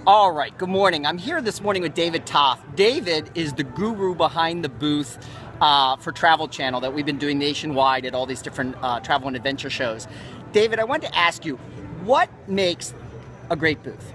All right, good morning. I'm here this morning with David Toth. David is the guru behind the booth for Travel Channel that we've been doing nationwide at all these different travel and adventure shows. David, I wanted to ask you, what makes a great booth?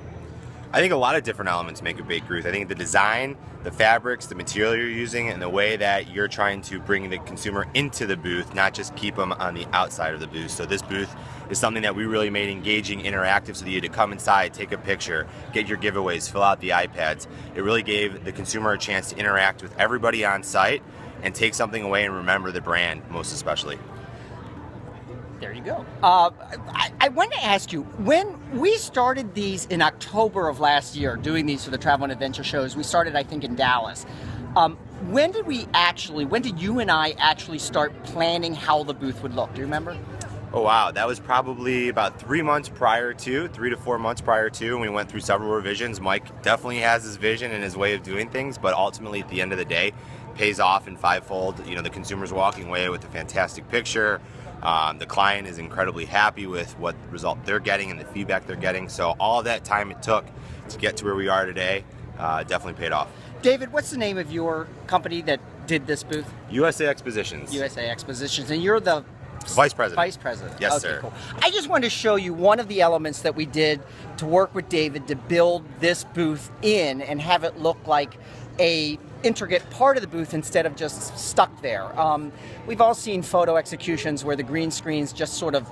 I think a lot of different elements make a great booth. I think the design, the fabrics, the material you're using, and the way that you're trying to bring the consumer into the booth, not just keep them on the outside of the booth. So this booth is something that we really made engaging, interactive, so that you had to come inside, take a picture, get your giveaways, fill out the iPads. It really gave the consumer a chance to interact with everybody on site and take something away and remember the brand, most especially. There you go. I wanted to ask you, when we started these in October of last year, doing these for the travel and adventure shows, we started, I think, in Dallas. When did you and I actually start planning how the booth would look? Do you remember? Oh wow, that was probably about 3 months prior to, 3 to 4 months prior to, and we went through several revisions. Mike definitely has his vision and his way of doing things, but ultimately at the end of the day, pays off in fivefold. You know, the consumer's walking away with a fantastic picture. The client is incredibly happy with what result they're getting and the feedback they're getting. So all of that time it took to get to where we are today definitely paid off. David, what's the name of your company that did this booth? USA Expositions. USA Expositions, and you're the Vice President. Vice President. Yes, okay, sir. Cool. I just wanted to show you one of the elements that we did to work with David to build this booth in and have it look like a intricate part of the booth instead of just stuck there. We've all seen photo executions where the green screen's just sort of,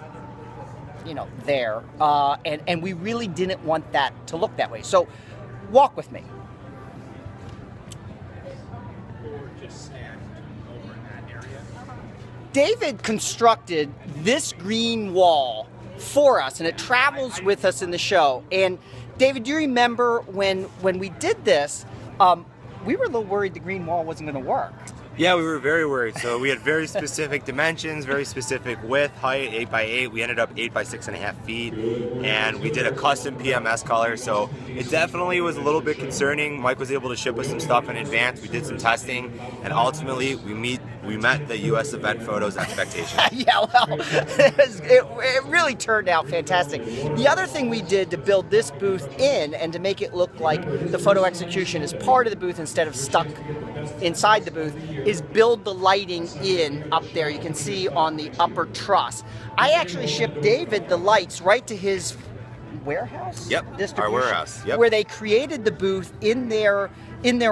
there. And we really didn't want that to look that way. So walk with me. David constructed this green wall for us, and it travels with us in the show. And David, do you remember when we did this, we were a little worried the green wall wasn't going to work? Yeah, we were very worried. So we had very specific dimensions, very specific width, height, 8 by 8. We ended up 8 by 6.5 feet, and we did a custom PMS color. So it definitely was a little bit concerning. Mike was able to ship us some stuff in advance. We did some testing, and ultimately we met the U.S. Event Photos expectation. Yeah, well, it really turned out fantastic. The other thing we did to build this booth in and to make it look like the photo execution is part of the booth instead of stuck inside the booth is build the lighting in up there. You can see on the upper truss. I actually shipped David the lights right to his warehouse? Yep, distribution, our warehouse. Yep. Where they created the booth in their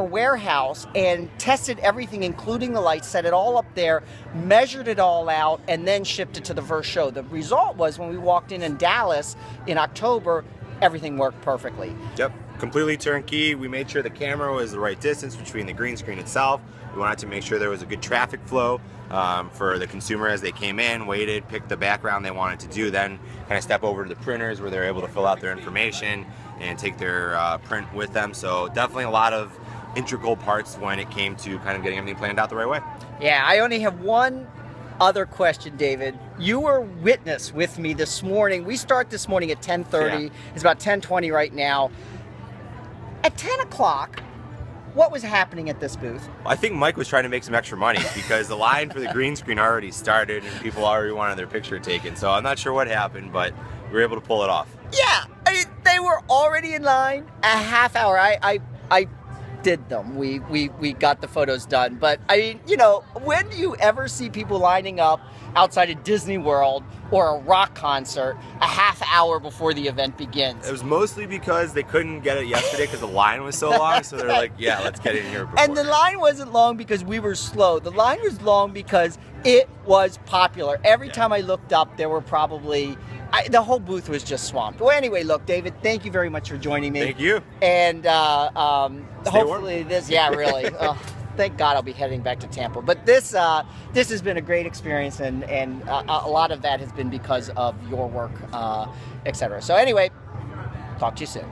warehouse and tested everything, including the lights, set it all up there, measured it all out, and then shipped it to the first show. The result was when we walked in Dallas in October, everything worked perfectly. Yep, completely turnkey. We made sure the camera was the right distance between the green screen itself. We wanted to make sure there was a good traffic flow for the consumer as they came in, waited, picked the background they wanted to do, then kind of step over to the printers where they're able to fill out their information and take their print with them. So definitely a lot of integral parts when it came to kind of getting everything planned out the right way. Yeah, I only have one other question, David. You were witness with me this morning. We start this morning at 10:30. Yeah. It's about 10:20 right now. At 10 o'clock, what was happening at this booth? I think Mike was trying to make some extra money because the line for the green screen already started and people already wanted their picture taken. So I'm not sure what happened, but we were able to pull it off. Yeah, they were already in line a half hour. I did them. We got the photos done. But when do you ever see people lining up outside of Disney World or a rock concert a half hour before the event begins? It was mostly because they couldn't get it yesterday because the line was so long. So they're like, yeah, let's get in here before. And the line wasn't long because we were slow. The line was long because it was popular. Every time I looked up, there were probably... the whole booth was just swamped. Well, anyway, look, David, thank you very much for joining me. Thank you. And hopefully warm. this, yeah, really. Thank God I'll be heading back to Tampa. But this has been a great experience, and a lot of that has been because of your work, etc. So anyway, talk to you soon.